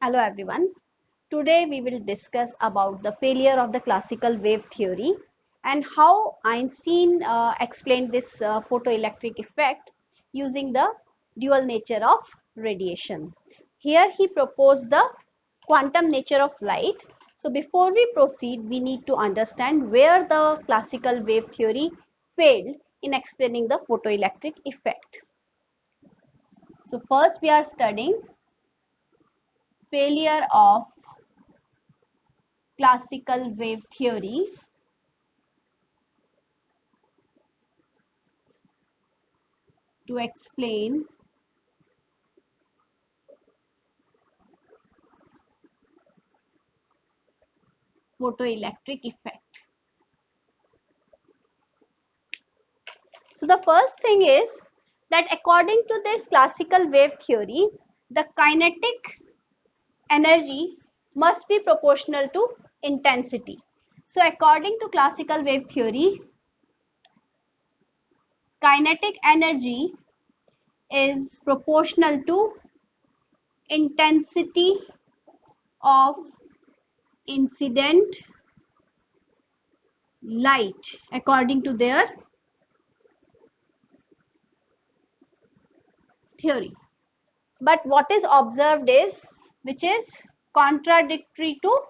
Hello everyone. Today we will discuss about the failure of the classical wave theory and how Einstein explained this photoelectric effect using the dual nature of radiation. Here he proposed the quantum nature of light. So before we proceed, we need to understand where the classical wave theory failed in explaining the photoelectric effect. So first we are studying failure of classical wave theory to explain photoelectric effect. So the first thing is that according to this classical wave theory, the kinetic energy must be proportional to intensity. So according to classical wave theory, kinetic energy is proportional to intensity of incident light according to their theory. But what is observed is which is contradictory to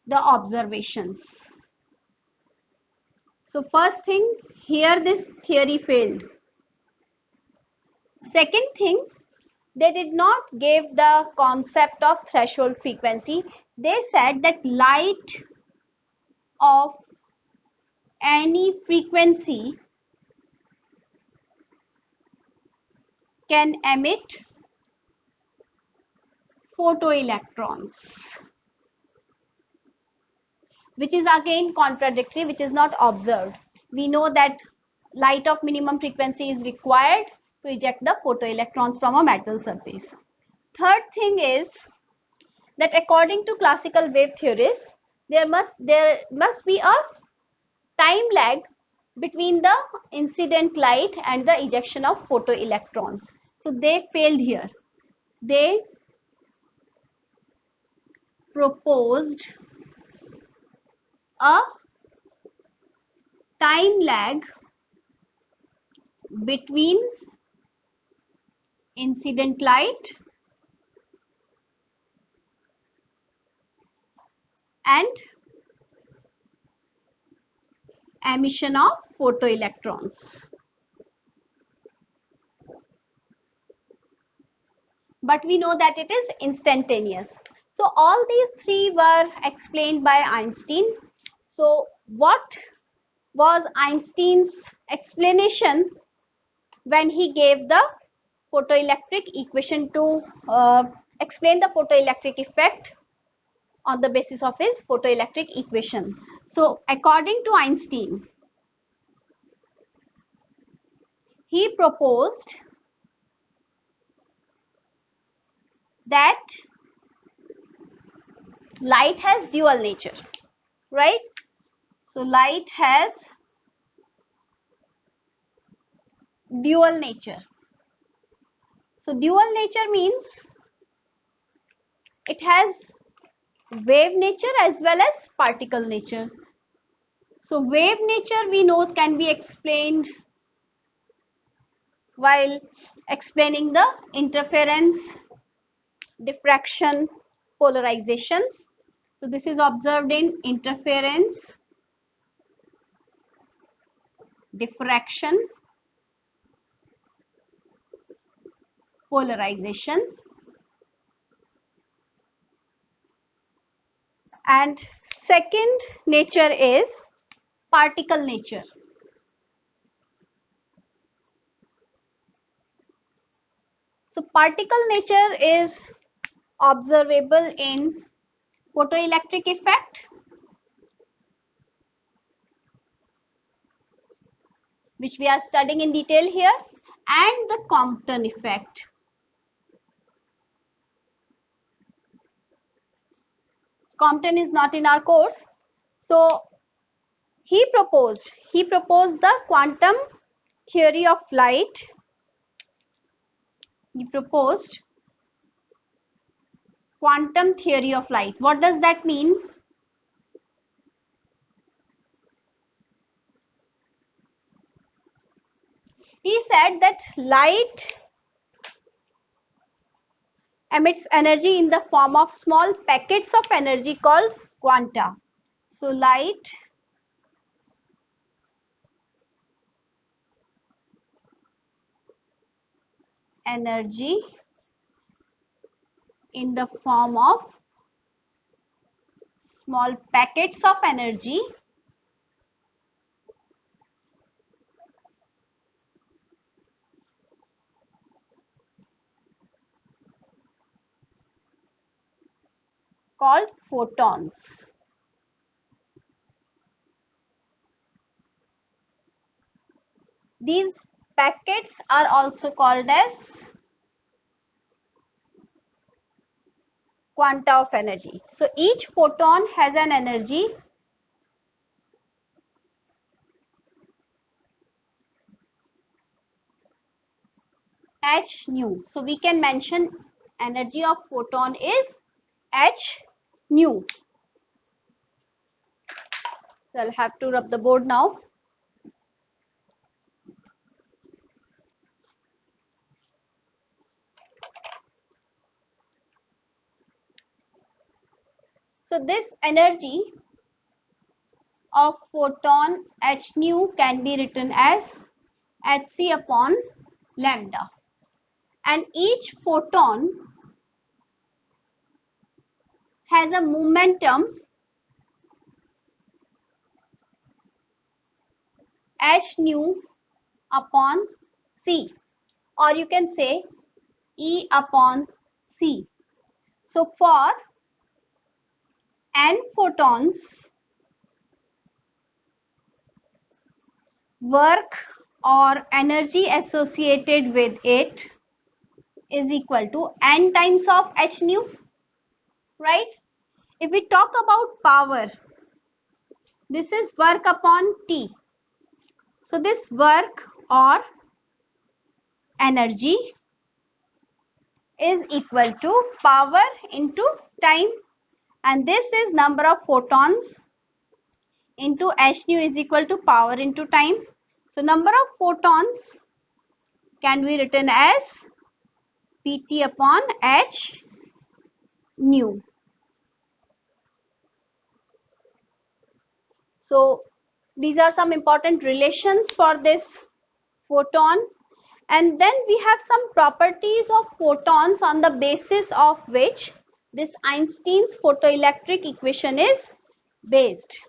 the observations. So first thing, here this theory failed. Second thing, they did not give the concept of threshold frequency. They said that light of any frequency can emit photoelectrons, which is again contradictory, which is not observed. We know that light of minimum frequency is required to eject the photoelectrons from a metal surface. Third thing is that according to classical wave theorists, there must be a time lag between the incident light and the ejection of photoelectrons. So they failed here. They proposed a time lag between incident light and emission of photoelectrons. But we know that it is instantaneous. So all these three were explained by Einstein. So what was Einstein's explanation when he gave the photoelectric equation to explain the photoelectric effect on the basis of his photoelectric equation? So according to Einstein, he proposed that light has dual nature, right? So light has dual nature. So dual nature means it has wave nature as well as particle nature. So wave nature we know can be explained while explaining the interference, diffraction, polarization. So this is observed in interference, diffraction, polarization. And second nature is particle nature. So particle nature is observable in photoelectric effect, which we are studying in detail here, and the Compton effect. Compton is not in our course. So he proposed the quantum theory of light He proposed quantum theory of light. What does that mean? He said that light emits energy in the form of small packets of energy called quanta. So light energy in the form of small packets of energy called photons. These packets are also called as quanta of energy. So each photon has an energy h nu. So we can mention energy of photon is h nu. So I'll have to rub the board now. So this energy of photon h nu can be written as hc upon lambda. And each photon has a momentum h nu upon c, or you can say E upon c. So for n photons, work or energy associated with it is equal to n times of h nu, right? If we talk about power, this is work upon T. So this work or energy is equal to power into time, and this is number of photons into h nu is equal to power into time. So number of photons can be written as Pt upon h nu. So these are some important relations for this photon. And then we have some properties of photons on the basis of which this Einstein's photoelectric equation is based.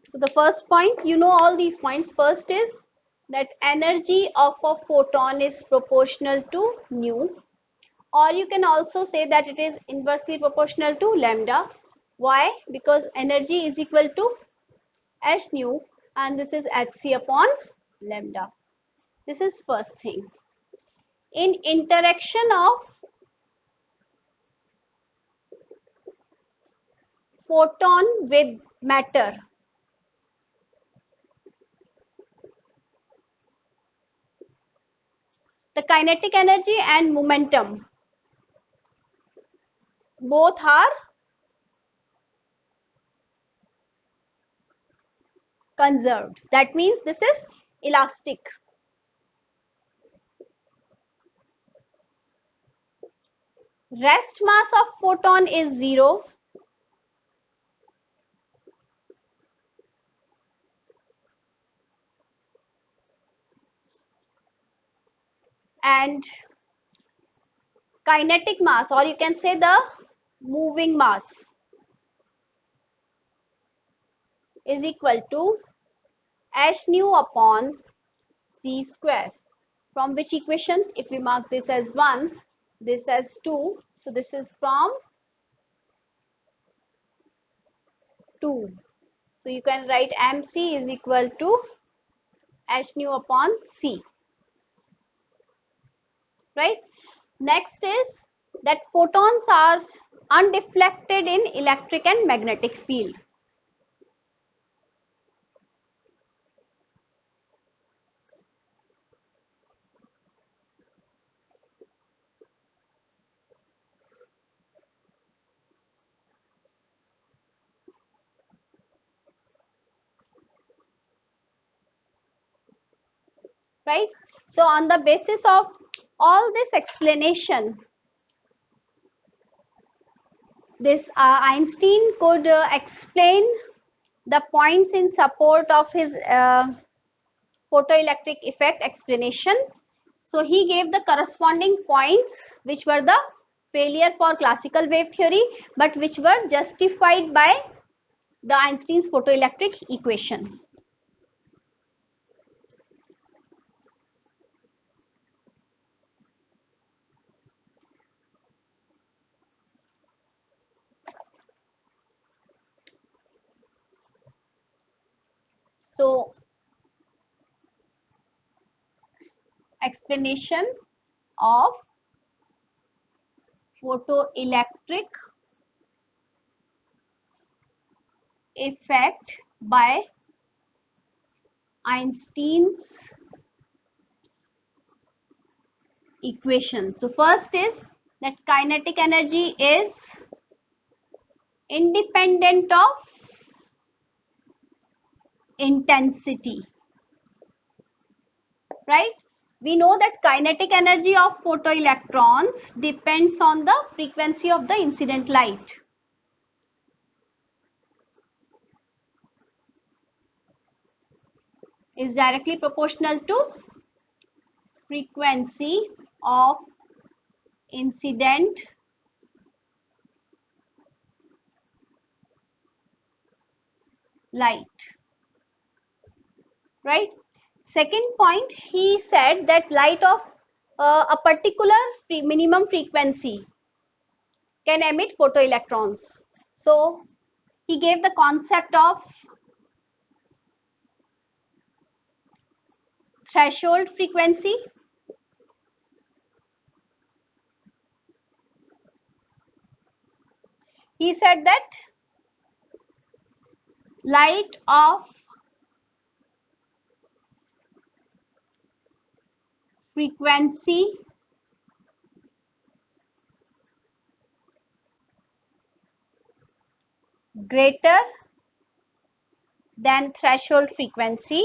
So the first point, you know all these points. First is that energy of a photon is proportional to nu, or you can also say that it is inversely proportional to lambda. Why? Because energy is equal to h nu and this is hc upon lambda. This is first thing. In interaction of photon with matter, the kinetic energy and momentum both are conserved. That means this is elastic. Rest mass of photon is 0. And kinetic mass, or you can say the moving mass, is equal to h nu upon c square. From which equation? If we mark this as 1, this as 2, so this is from 2. So you can write mc is equal to h nu upon c, right? Next is that photons are undeflected in electric and magnetic field. Right? So on the basis of all this explanation, this Einstein could explain the points in support of his photoelectric effect explanation. So he gave the corresponding points which were the failure for classical wave theory, but which were justified by the Einstein's photoelectric equation. So explanation of photoelectric effect by Einstein's equation. So first is that kinetic energy is independent of intensity, right? We know that kinetic energy of photoelectrons depends on the frequency of the incident light. Is directly proportional to frequency of incident light, right? Second point, he said that light of a particular minimum frequency can emit photoelectrons. So he gave the concept of threshold frequency. He said that light of frequency greater than threshold frequency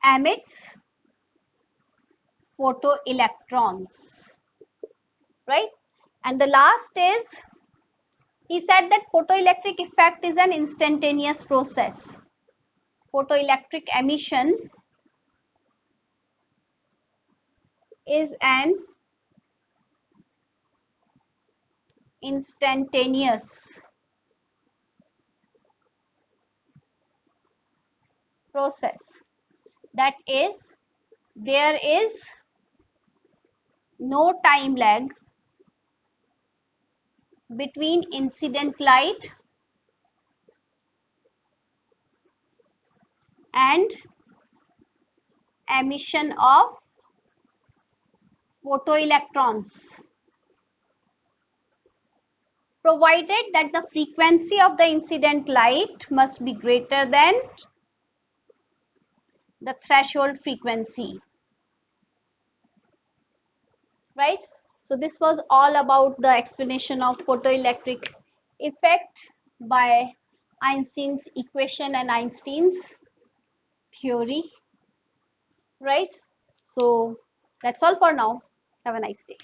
emits photoelectrons, right? And the last is, he said that photoelectric effect is an instantaneous process. Photoelectric emission is an instantaneous process. That is, there is no time lag between incident light and emission of photoelectrons, provided that the frequency of the incident light must be greater than the threshold frequency, right? So this was all about the explanation of photoelectric effect by Einstein's equation and Einstein's theory, right? So that's all for now. Have a nice day.